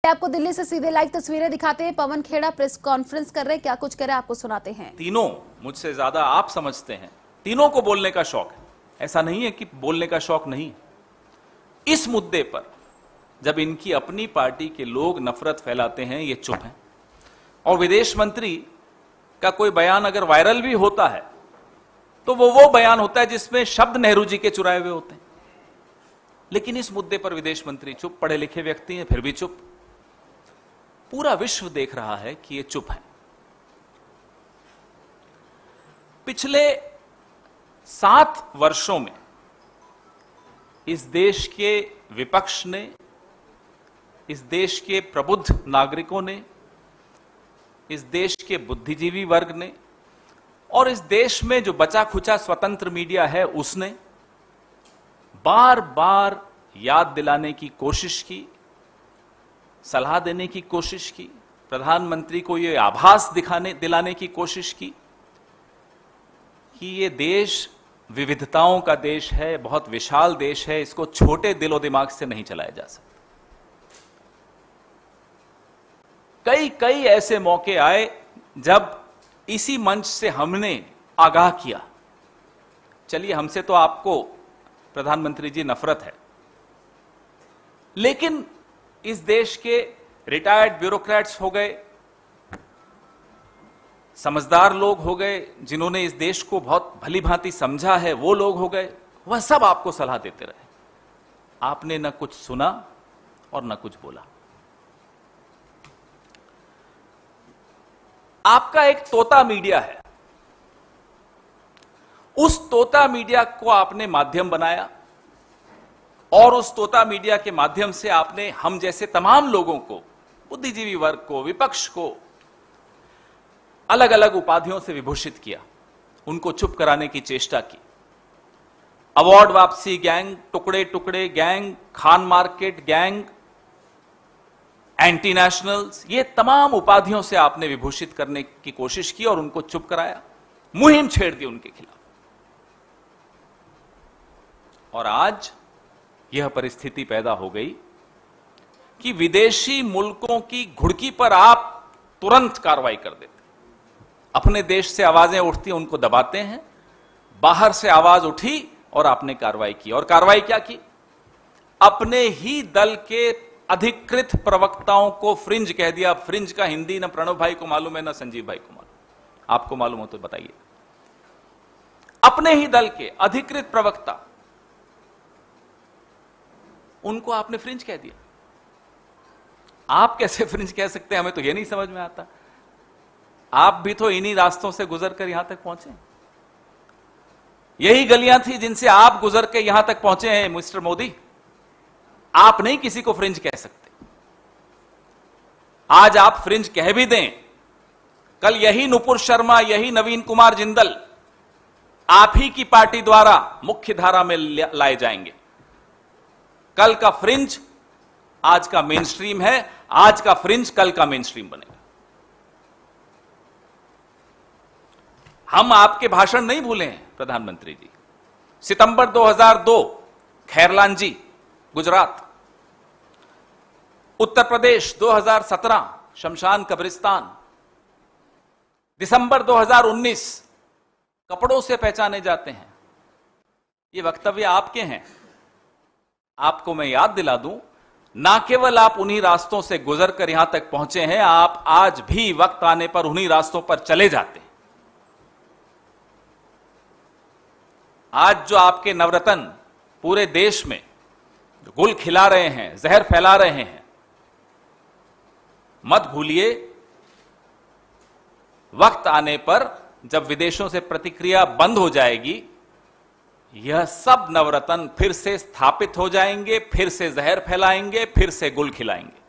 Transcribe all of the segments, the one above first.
आपको दिल्ली से सीधे लाइव तस्वीरें दिखाते हैं। पवन खेड़ा प्रेस कॉन्फ्रेंस कर रहे हैं, क्या कुछ करे आपको सुनाते हैं। तीनों मुझसे ज्यादा आप समझते हैं, तीनों को बोलने का शौक है। ऐसा नहीं है कि बोलने का शौक नहीं। इस मुद्दे पर जब इनकी अपनी पार्टी के लोग नफरत फैलाते हैं, ये चुप हैं। और विदेश मंत्री का कोई बयान अगर वायरल भी होता है तो वो बयान होता है जिसमें शब्द नेहरू जी के चुराए हुए होते हैं। लेकिन इस मुद्दे पर विदेश मंत्री चुप, पढ़े लिखे व्यक्ति हैं फिर भी चुप। पूरा विश्व देख रहा है कि ये चुप है। पिछले 7 वर्षों में इस देश के विपक्ष ने, इस देश के प्रबुद्ध नागरिकों ने, इस देश के बुद्धिजीवी वर्ग ने और इस देश में जो बचा खुचा स्वतंत्र मीडिया है उसने बार बार याद दिलाने की कोशिश की, सलाह देने की कोशिश की, प्रधानमंत्री को यह आभास दिलाने की कोशिश की कि ये देश विविधताओं का देश है, बहुत विशाल देश है, इसको छोटे दिलो दिमाग से नहीं चलाया जा सकता। कई ऐसे मौके आए जब इसी मंच से हमने आगाह किया, चलिए हमसे तो आपको प्रधानमंत्री जी नफरत है, लेकिन इस देश के रिटायर्ड ब्यूरोक्रेट्स हो गए, समझदार लोग हो गए, जिन्होंने इस देश को बहुत भली भांति समझा है, वो लोग हो गए, वह सब आपको सलाह देते रहे। आपने न कुछ सुना और न कुछ बोला। आपका एक तोता मीडिया है, उस तोता मीडिया को आपने माध्यम बनाया और उस तोता मीडिया के माध्यम से आपने हम जैसे तमाम लोगों को, बुद्धिजीवी वर्ग को, विपक्ष को अलग अलग उपाधियों से विभूषित किया, उनको चुप कराने की चेष्टा की। अवार्ड वापसी गैंग, टुकड़े टुकड़े gang, Khan market gang, anti nationals, ये तमाम उपाधियों से आपने विभूषित करने की कोशिश की और उनको चुप कराया, मुहिम छेड़ दी उनके खिलाफ। और आज यह परिस्थिति पैदा हो गई कि विदेशी मुल्कों की घुड़की पर आप तुरंत कार्रवाई कर देते। अपने देश से आवाजें उठती, उनको दबाते हैं। बाहर से आवाज उठी और आपने कार्रवाई की। और कार्रवाई क्या की? अपने ही दल के अधिकृत प्रवक्ताओं को फ्रिंज कह दिया। फ्रिंज का हिंदी न प्रणव भाई को मालूम है, न संजीव भाई को मालूम। आपको मालूम हो तो बताइए। अपने ही दल के अधिकृत प्रवक्ता, उनको आपने फ्रिंज कह दिया। आप कैसे फ्रिंज कह सकते हैं, हमें तो यह नहीं समझ में आता। आप भी तो इन्हीं रास्तों से गुजरकर यहां तक पहुंचे। यही गलियां थी जिनसे आप गुजर के यहां तक पहुंचे हैं मिस्टर मोदी। आप नहीं किसी को फ्रिंज कह सकते। आज आप फ्रिंज कह भी दें, कल यही नुपुर शर्मा, यही नवीन कुमार जिंदल आप ही की पार्टी द्वारा मुख्य धारा में लाए जाएंगे। कल का फ्रिंज आज का मेन स्ट्रीम है, आज का फ्रिंज कल का मेन स्ट्रीम बनेगा। हम आपके भाषण नहीं भूले हैं प्रधानमंत्री जी। सितंबर 2002 खैरलांजी गुजरात, उत्तर प्रदेश 2017 शमशान कब्रिस्तान, दिसंबर 2019 कपड़ों से पहचाने जाते हैं। ये वक्तव्य आपके हैं। आपको मैं याद दिला दूं, ना केवल आप उन्हीं रास्तों से गुजरकर यहां तक पहुंचे हैं, आप आज भी वक्त आने पर उन्हीं रास्तों पर चले जाते हैं। आज जो आपके नवरत्न पूरे देश में जो गुल खिला रहे हैं, जहर फैला रहे हैं, मत भूलिए वक्त आने पर जब विदेशों से प्रतिक्रिया बंद हो जाएगी, यह सब नवरत्न फिर से स्थापित हो जाएंगे, फिर से जहर फैलाएंगे, फिर से गुल खिलाएंगे।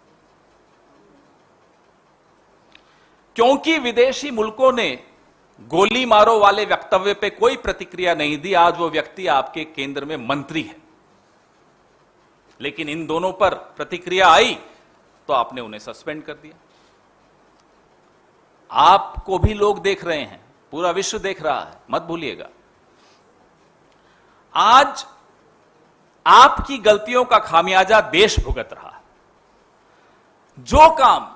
क्योंकि विदेशी मुल्कों ने गोली मारो वाले वक्तव्य पे कोई प्रतिक्रिया नहीं दी, आज वो व्यक्ति आपके केंद्र में मंत्री है। लेकिन इन दोनों पर प्रतिक्रिया आई तो आपने उन्हें सस्पेंड कर दिया। आपको भी लोग देख रहे हैं, पूरा विश्व देख रहा है, मत भूलिएगा। आज आपकी गलतियों का खामियाजा देश भुगत रहा है। जो काम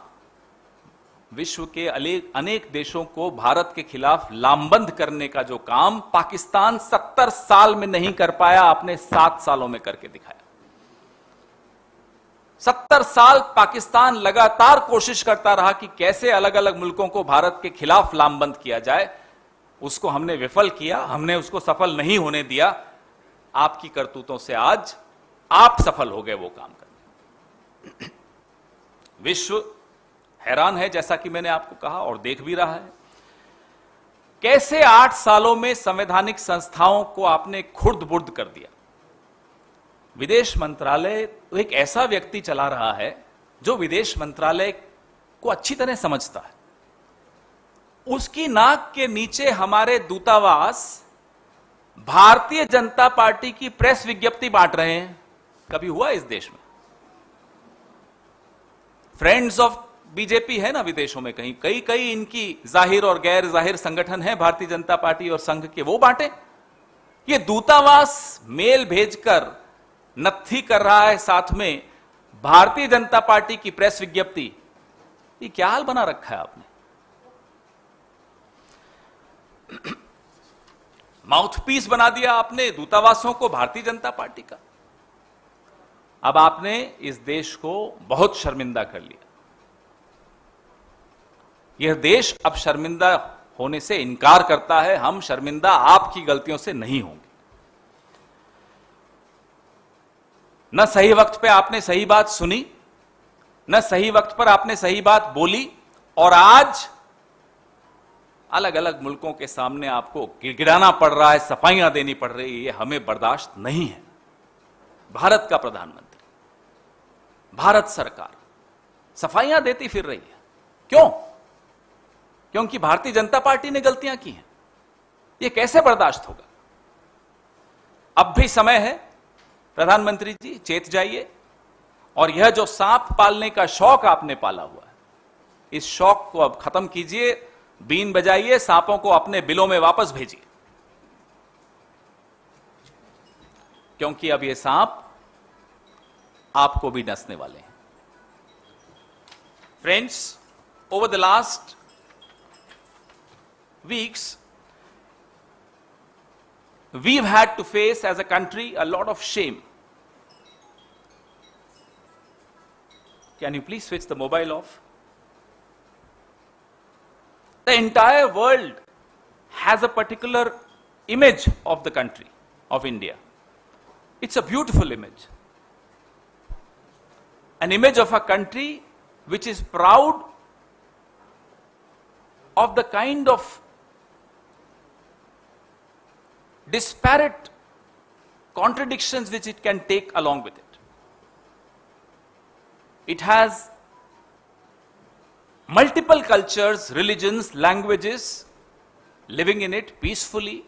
विश्व के अनेक देशों को भारत के खिलाफ लामबंद करने का जो काम पाकिस्तान 70 साल में नहीं कर पाया, आपने 7 सालों में करके दिखाया। 70 साल पाकिस्तान लगातार कोशिश करता रहा कि कैसे अलग अलग मुल्कों को भारत के खिलाफ लामबंद किया जाए, उसको हमने विफल किया, हमने उसको सफल नहीं होने दिया। आपकी करतूतों से आज आप सफल हो गए वो काम करने। विश्व हैरान है, जैसा कि मैंने आपको कहा, और देख भी रहा है कैसे 8 सालों में संवैधानिक संस्थाओं को आपने खुर्द बुर्द कर दिया। विदेश मंत्रालय एक ऐसा व्यक्ति चला रहा है जो विदेश मंत्रालय को अच्छी तरह समझता है। उसकी नाक के नीचे हमारे दूतावास भारतीय जनता पार्टी की प्रेस विज्ञप्ति बांट रहे हैं। कभी हुआ इस देश में? फ्रेंड्स ऑफ बीजेपी है ना विदेशों में, कहीं कई इनकी जाहिर और गैर जाहिर संगठन है भारतीय जनता पार्टी और संघ के, वो बांटे। ये दूतावास मेल भेजकर नत्थी कर रहा है साथ में भारतीय जनता पार्टी की प्रेस विज्ञप्ति। ये क्या हाल बना रखा है आपने? माउथपीस बना दिया आपने दूतावासों को भारतीय जनता पार्टी का। अब आपने इस देश को बहुत शर्मिंदा कर लिया। यह देश अब शर्मिंदा होने से इनकार करता है। हम शर्मिंदा आपकी गलतियों से नहीं होंगे। न सही वक्त पे आपने सही बात सुनी, न सही वक्त पर आपने सही बात बोली, और आज अलग अलग मुल्कों के सामने आपको गिड़गिड़ाना पड़ रहा है, सफाइयां देनी पड़ रही है। ये हमें बर्दाश्त नहीं है। भारत का प्रधानमंत्री, भारत सरकार सफाइयां देती फिर रही है। क्यों? क्योंकि भारतीय जनता पार्टी ने गलतियां की हैं। यह कैसे बर्दाश्त होगा? अब भी समय है, प्रधानमंत्री जी चेत जाइए, और यह जो सांप पालने का शौक आपने पाला हुआ है, इस शौक को अब खत्म कीजिए। बीन बजाइए, सांपों को अपने बिलों में वापस भेजिए, क्योंकि अब ये सांप आपको भी डसने वाले हैं। Friends, over the last weeks, we've had to face as a country a lot of shame. Can you please switch the mobile off? The entire world has a particular image of the country of India. It's a beautiful image. An image of a country which is proud of the kind of disparate contradictions which it can take along with it. It has multiple cultures, religions, languages living in it peacefully,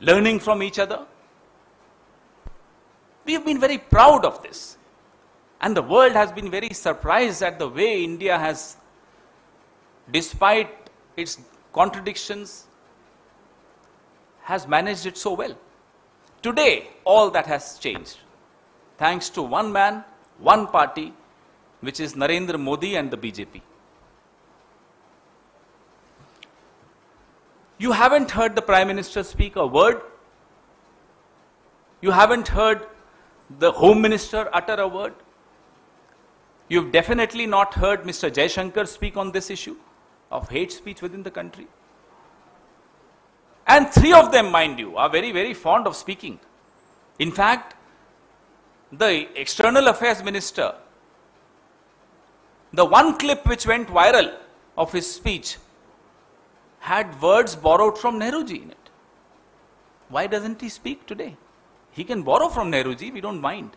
learning from each other. We have been very proud of this, and the world has been very surprised at the way India has, despite its contradictions, has managed it so well. Today, all that has changed, thanks to one man, one party, which is Narendra Modi and the BJP. You haven't heard the Prime Minister speak a word. You haven't heard the Home Minister utter a word. You've definitely not heard Mr. Jaishankar speak on this issue of hate speech within the country. And 3 of them, mind you, are very, very fond of speaking. In fact, the External Affairs Minister, the one clip which went viral of his speech had words borrowed from Nehruji in it. Why doesn't he speak today? He can borrow from Nehruji, we don't mind.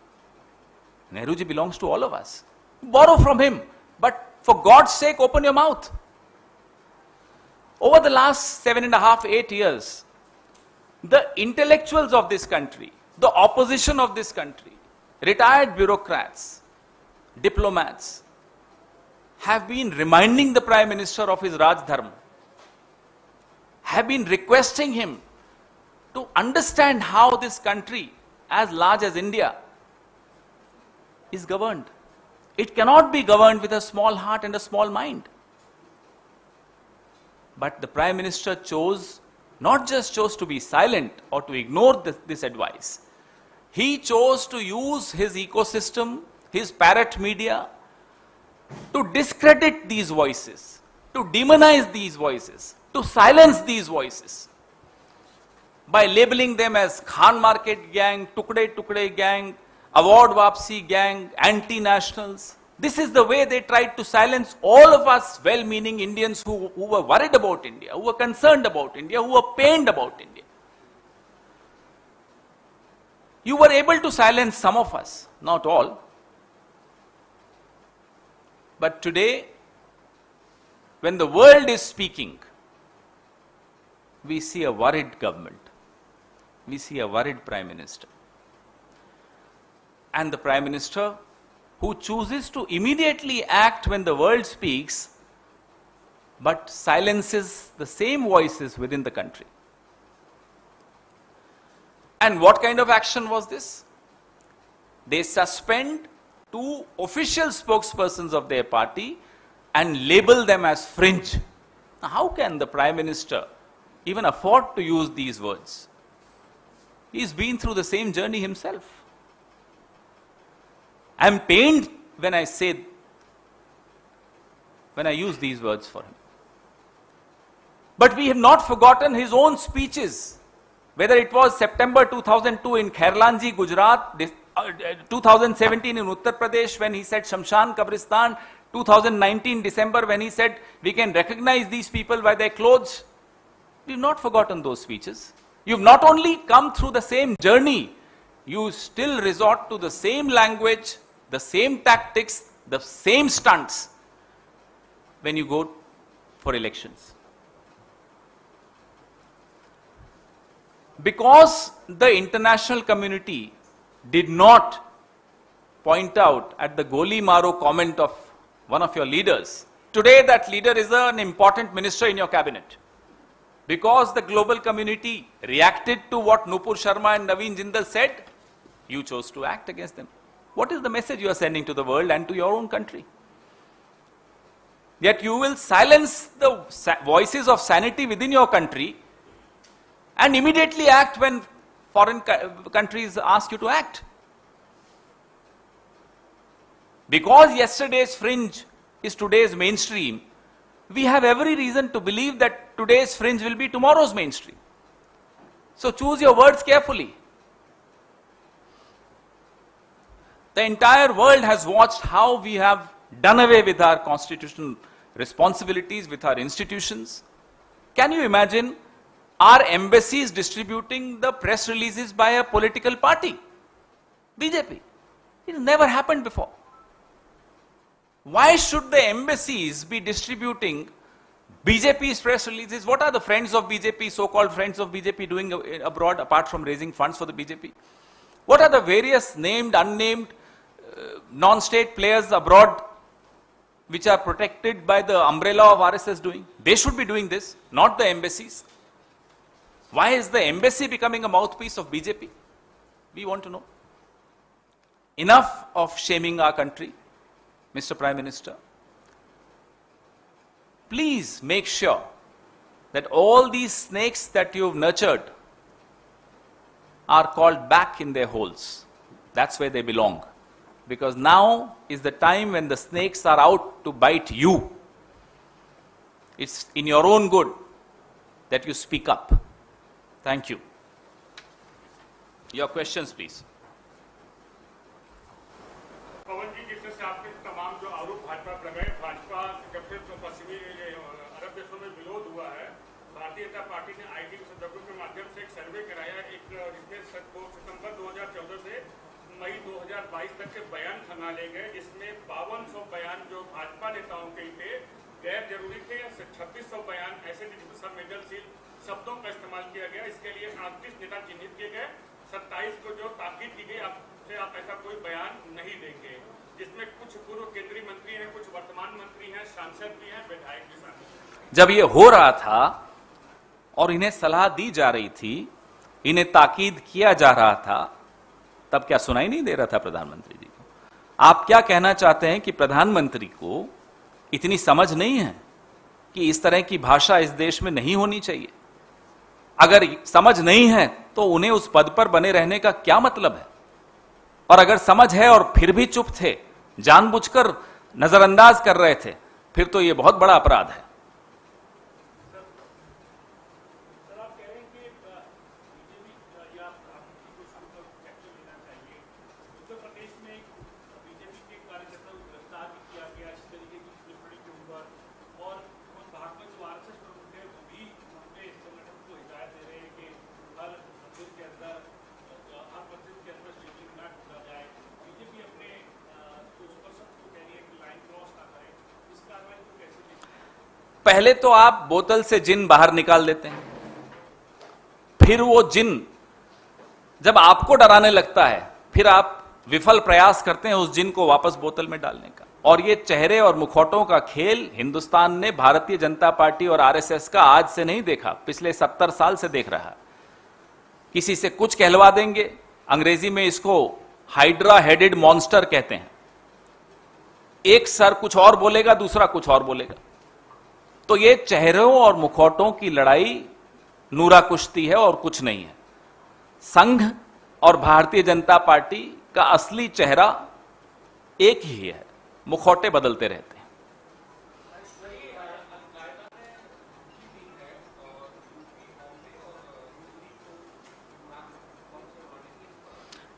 Nehruji belongs to all of us. Borrow from him, but for God's sake, open your mouth. Over the last 7.5, 8 years, the intellectuals of this country, the opposition of this country, retired bureaucrats, diplomats, have been reminding the Prime Minister of his Raj Dharma, have been requesting him to understand how this country, as large as India, is governed. It cannot be governed with a small heart and a small mind. But the Prime Minister not just chose to be silent or to ignore this advice. He chose to use his ecosystem, his parrot media, to discredit these voices, to demonize these voices, to silence these voices, by labeling them as Khan Market Gang, Tukde Gang, Award Wapsi Gang, anti-nationals. This is the way they tried to silence all of us well-meaning Indians who were worried about India, who were concerned about India, who were pained about India. You were able to silence some of us, not all. But today, when the world is speaking, we see a worried government. We see a worried Prime Minister. And the Prime Minister who chooses to immediately act when the world speaks, but silences the same voices within the country. And what kind of action was this? They suspend 2 official spokespersons of their party and label them as fringe. Now, how can the Prime Minister even afford to use these words? He's been through the same journey himself. I'm pained when I use these words for him. But we have not forgotten his own speeches, whether it was September 2002 in Khairlanji, Gujarat, 2017 in Uttar Pradesh when he said Shamshan Kabristan, 2019 December when he said we can recognize these people by their clothes. We've not forgotten those speeches. You've not only come through the same journey, you still resort to the same language, the same tactics, the same stunts when you go for elections. Because the international community did not point out at the Goli Maro comment of one of your leaders, today that leader is an important minister in your cabinet. Because the global community reacted to what Nupur Sharma and Naveen Jindal said, you chose to act against them. What is the message you are sending to the world and to your own country? Yet you will silence the voices of sanity within your country and immediately act when foreign countries ask you to act. Because yesterday's fringe is today's mainstream, we have every reason to believe that today's fringe will be tomorrow's mainstream. So choose your words carefully. The entire world has watched how we have done away with our constitutional responsibilities, with our institutions. Can you imagine our embassies distributing the press releases by a political party? BJP. It has never happened before. Why should the embassies be distributing BJP's press releases? What are the friends of BJP, so-called friends of BJP doing abroad apart from raising funds for the BJP? What are the various named, unnamed, non-state players abroad which are protected by the umbrella of RSS doing? They should be doing this, not the embassies. Why is the embassy becoming a mouthpiece of BJP? We want to know. Enough of shaming our country, Mr. Prime Minister. Please make sure that all these snakes that you've nurtured are called back in their holes. That's where they belong. Because now is the time when the snakes are out to bite you. It's in your own good that you speak up. Thank you. Your questions, please. पवन जी, जिस तरह से आपके तमाम जो आरोप भाजपा पर लगाए, भाजपा जब से पश्चिमी अरब देशों में विरोध हुआ है, भारतीय जनता पार्टी ने आईटी संदर्भों के माध्यम से एक सर्वे कराया, जिसमें सितंबर 2014 से मई 2022 तक के बयान खंगा ले गए, जिसमें 5200 बयान जो भाजपा नेताओं के थे गैर जरूरी थे, 2600 बयान ऐसे थे जिसमें संवेदनशील शब्दों का इस्तेमाल किया गया। इसके लिए 38 नेता चिन्हित किए गए, 27 को जो ताकीद की गई आपसे आप ऐसा कोई बयान नहीं देंगे, जिसमें कुछ पूर्व केंद्रीय मंत्री हैं, कुछ वर्तमान मंत्री हैं, सांसद भी हैं, विधायक भी शामिल। जब ये हो रहा था और इन्हें सलाह दी जा रही थी, इन्हें ताकीद किया जा रहा था, तब क्या सुनाई नहीं दे रहा था प्रधानमंत्री जी को? आप क्या कहना चाहते हैं कि प्रधानमंत्री को इतनी समझ नहीं है कि इस तरह की भाषा इस देश में नहीं होनी चाहिए? अगर समझ नहीं है तो उन्हें उस पद पर बने रहने का क्या मतलब है? और अगर समझ है और फिर भी चुप थे, जानबूझकर नजरअंदाज कर रहे थे, फिर तो यह बहुत बड़ा अपराध है। पहले तो आप बोतल से जिन बाहर निकाल देते हैं, फिर वो जिन जब आपको डराने लगता है, फिर आप विफल प्रयास करते हैं उस जिन को वापस बोतल में डालने का। और ये चेहरे और मुखौटों का खेल हिंदुस्तान ने भारतीय जनता पार्टी और आरएसएस का आज से नहीं देखा, पिछले 70 साल से देख रहा है। किसी से कुछ कहलवा देंगे, अंग्रेजी में इसको हाइड्रा हेडेड मॉन्स्टर कहते हैं। एक सर कुछ और बोलेगा, दूसरा कुछ और बोलेगा। तो ये चेहरों और मुखौटों की लड़ाई नूरा कुश्ती है और कुछ नहीं है। संघ और भारतीय जनता पार्टी का असली चेहरा एक ही है, मुखौटे बदलते रहते हैं।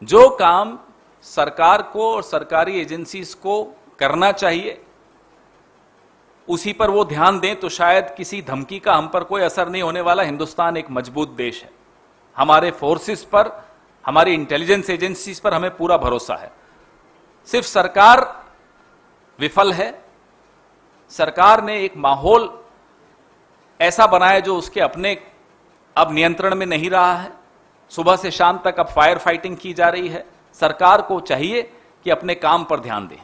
जो काम सरकार को और सरकारी एजेंसीज को करना चाहिए उसी पर वो ध्यान दें तो शायद किसी धमकी का हम पर कोई असर नहीं होने वाला। हिंदुस्तान एक मजबूत देश है, हमारे फोर्सेस पर, हमारी इंटेलिजेंस एजेंसीज पर हमें पूरा भरोसा है। सिर्फ सरकार विफल है। सरकार ने एक माहौल ऐसा बनाया जो उसके अपने अब नियंत्रण में नहीं रहा है। सुबह से शाम तक अब फायर फाइटिंग की जा रही है। सरकार को चाहिए कि अपने काम पर ध्यान दें।